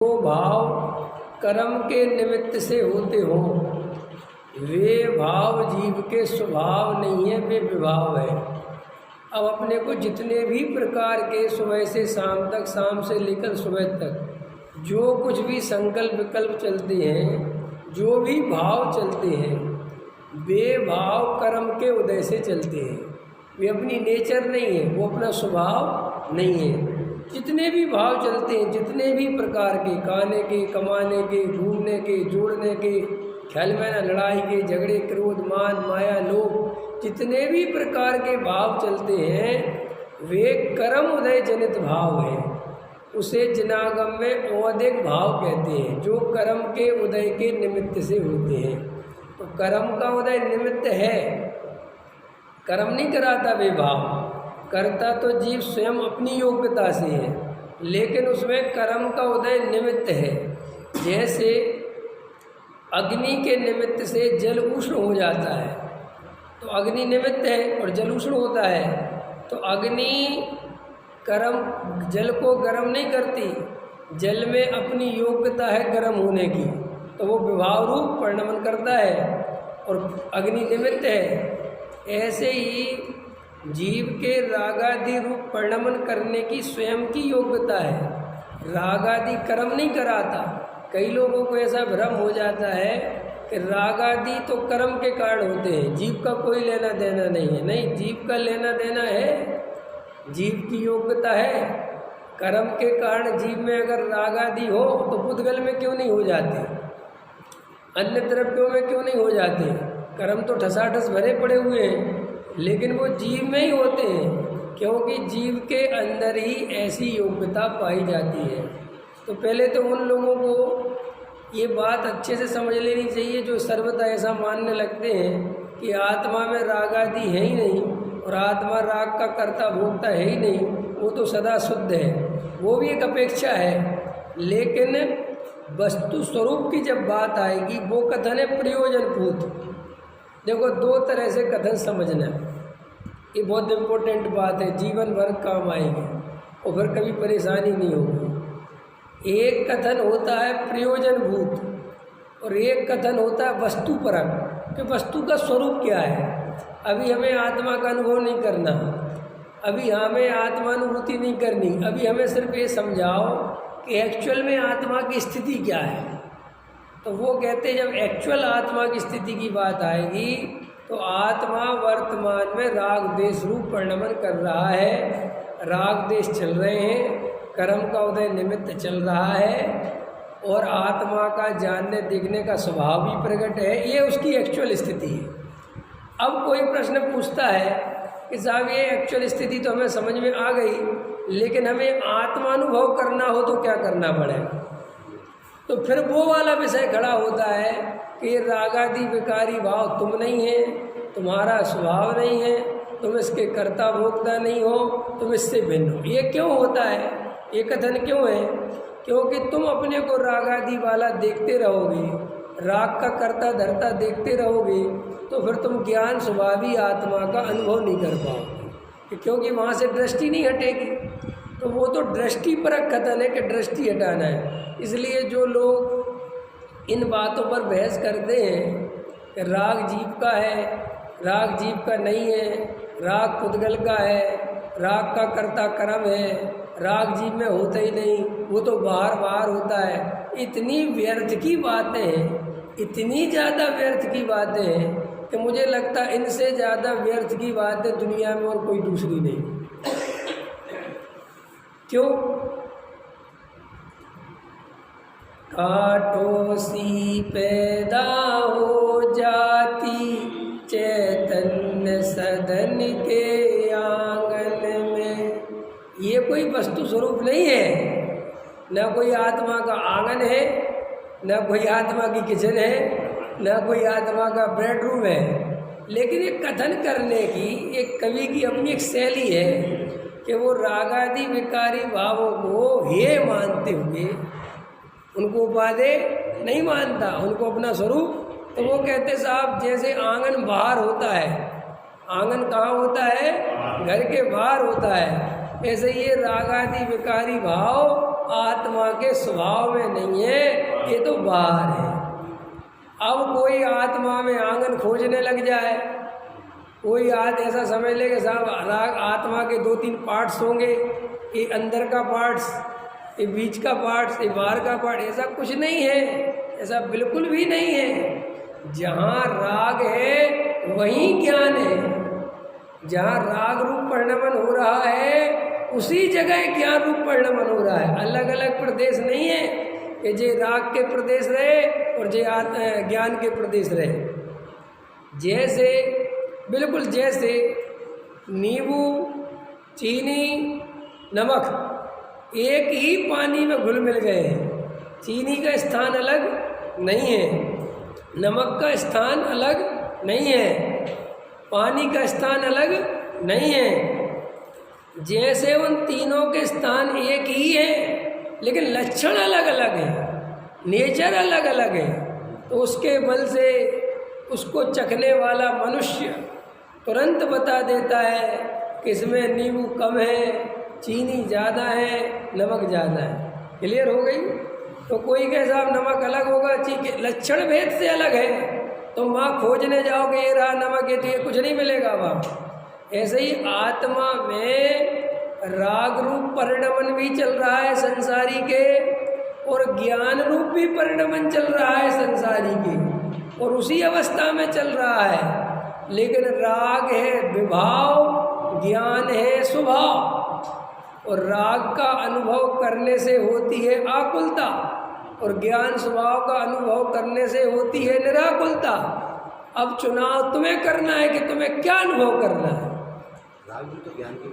वो भाव कर्म के निमित्त से होते हो, वे भाव जीव के स्वभाव नहीं है, वे विभाव है। अब अपने को जितने भी प्रकार के सुबह से शाम तक, शाम से लेकर सुबह तक जो कुछ भी संकल्प विकल्प चलते हैं, जो भी भाव चलते हैं, वे भाव कर्म के उदय से चलते हैं। वे अपनी नेचर नहीं है, वो अपना स्वभाव नहीं है। जितने भी भाव चलते हैं, जितने भी प्रकार के, खाने के, कमाने के, घूमने के, जोड़ने के, ख्याल में ना, लड़ाई के, झगड़े, क्रोध, मान, माया, लोभ, जितने भी प्रकार के भाव चलते हैं वे कर्म उदय जनित भाव हैं। उसे जनागम में औदिक भाव कहते हैं, जो कर्म के उदय के निमित्त से होते हैं। तो कर्म का उदय निमित्त है, कर्म नहीं कराता वे भाव। करता तो जीव स्वयं अपनी योग्यता से है, लेकिन उसमें कर्म का उदय निमित्त है। जैसे अग्नि के निमित्त से जल उष्ण हो जाता है, तो अग्नि निमित्त है और जल उष्ण होता है। तो अग्नि कर्म जल को गर्म नहीं करती, जल में अपनी योग्यता है गर्म होने की, तो वो विभाव रूप परिणमन करता है और अग्नि निमित्त है। ऐसे ही जीव के रागादि रूप परिणमन करने की स्वयं की योग्यता है, रागादि कर्म नहीं कराता। कई लोगों को ऐसा भ्रम हो जाता है कि रागादि तो कर्म के कारण होते हैं, जीव का कोई लेना देना नहीं है। नहीं, जीव का लेना देना है, जीव की योग्यता है। कर्म के कारण जीव में अगर रागादि हो तो पुद्गल में क्यों नहीं हो जाते, अन्य द्रव्यों में क्यों नहीं हो जाते? कर्म तो ठसाठस भरे पड़े हुए हैं, लेकिन वो जीव में ही होते हैं, क्योंकि जीव के अंदर ही ऐसी योग्यता पाई जाती है। तो पहले तो उन लोगों को ये बात अच्छे से समझ लेनी चाहिए जो सर्वथा ऐसा मानने लगते हैं कि आत्मा में राग आदि है ही नहीं और आत्मा राग का कर्ता भोक्ता है ही नहीं, वो तो सदा शुद्ध है। वो भी एक अपेक्षा है, लेकिन वस्तु स्वरूप की जब बात आएगी वो कथन है प्रयोजनभूत। देखो, दो तरह से कथन समझना, ये बहुत इम्पोर्टेंट बात है, जीवन भर काम आएगी और फिर कभी परेशानी नहीं होगी। एक कथन होता है प्रयोजनभूत और एक कथन होता है वस्तुपरक, कि वस्तु का स्वरूप क्या है। अभी हमें आत्मा का अनुभव नहीं करना, अभी हमें आत्मानुभूति नहीं करनी, अभी हमें सिर्फ ये समझाओ कि एक्चुअल में आत्मा की स्थिति क्या है। तो वो कहते हैं जब एक्चुअल आत्मा की स्थिति की बात आएगी तो आत्मा वर्तमान में राग देश रूप परिणमन कर रहा है, राग देश चल रहे हैं, कर्म का उदय निमित्त चल रहा है और आत्मा का जानने दिखने का स्वभाव भी प्रकट है। ये उसकी एक्चुअल स्थिति है। अब कोई प्रश्न पूछता है कि साहब ये एक्चुअल स्थिति तो हमें समझ में आ गई, लेकिन हमें आत्मानुभव करना हो तो क्या करना पड़ेगा? तो फिर वो वाला विषय खड़ा होता है कि रागादि विकारी भाव तुम नहीं है, तुम्हारा स्वभाव नहीं है, तुम इसके कर्ता भोक्ता नहीं हो, तुम इससे भिन्न हो। ये क्यों होता है? ये कथन क्यों है? क्योंकि तुम अपने को रागादि वाला देखते रहोगे, राग का कर्ता धर्ता देखते रहोगे, तो फिर तुम ज्ञान स्वभावी आत्मा का अनुभव नहीं कर पाओगे, क्योंकि वहाँ से दृष्टि नहीं हटेगी। तो वो तो दृष्टिपरक कथन है कि दृष्टि हटाना है। इसलिए जो लोग इन बातों पर बहस करते हैं कि राग जीव का है, राग जीव का नहीं है, राग पुद्गल का है, राग का कर्ता कर्म है, राग जीव में होता ही नहीं, वो तो बाहर बाहर होता है। इतनी व्यर्थ की बातें हैं, इतनी ज़्यादा व्यर्थ की बातें हैं कि मुझे लगता है इनसे ज़्यादा व्यर्थ की बातें दुनिया में और कोई दूसरी नहीं। क्यों? कांटों सी पैदा हो जाती चैतन्य सदन के आंगन में। ये कोई वस्तु स्वरूप नहीं है, न कोई आत्मा का आंगन है, न कोई आत्मा की किचन है, न कोई आत्मा का बेडरूम है। लेकिन एक कथन करने की एक कवि की अपनी एक शैली है कि वो रागादि विकारी भावों को हे मानते हुए उनको उपाधि नहीं मानता, उनको अपना स्वरूप। तो वो कहते साहब जैसे आंगन बाहर होता है, आंगन कहाँ होता है? घर के बाहर होता है। ऐसे ये रागादि विकारी भाव आत्मा के स्वभाव में नहीं है, ये तो बाहर है। अब कोई आत्मा में आंगन खोजने लग जाए, कोई आज ऐसा समझ ले कि साहब राग आत्मा के 2-3 पार्ट्स होंगे, ये अंदर का पार्ट्स, ये बीच का पार्ट्स, ये बाहर का पार्ट, ऐसा कुछ नहीं है, ऐसा बिल्कुल भी नहीं है। जहाँ राग है वहीं ज्ञान है, जहाँ राग रूप परिणमन हो रहा है उसी जगह ज्ञान रूप परिणमन हो रहा है। अलग अलग प्रदेश नहीं है कि जे राग के प्रदेश रहे और जे ज्ञान के प्रदेश रहे। जैसे बिल्कुल जैसे नींबू, चीनी, नमक एक ही पानी में घुल मिल गए हैं। चीनी का स्थान अलग नहीं है, नमक का स्थान अलग नहीं है, पानी का स्थान अलग नहीं है। जैसे उन तीनों के स्थान एक ही है लेकिन लक्षण अलग अलग है, नेचर अलग अलग है, तो उसके बल से उसको चखने वाला मनुष्य तुरंत बता देता है कि इसमें नींबू कम है, चीनी ज़्यादा है, नमक ज़्यादा है। क्लियर हो गई? तो कोई के साहब नमक अलग होगा, लक्षण भेद से अलग है, तो वहाँ खोजने जाओगे ये रहा नमक, ये तो ये कुछ नहीं मिलेगा वहाँ। ऐसे ही आत्मा में राग रूप परिणमन भी चल रहा है संसारी के, और ज्ञान रूप भी परिणमन चल रहा है संसारी के, और उसी अवस्था में चल रहा है। लेकिन राग है विभाव, ज्ञान है स्वभाव, और राग का अनुभव करने से होती है आकुलता और ज्ञान स्वभाव का अनुभव करने से होती है निराकुलता। अब चुनाव तुम्हें करना है कि तुम्हें क्या अनुभव करना है। राग भी तो ज्ञान की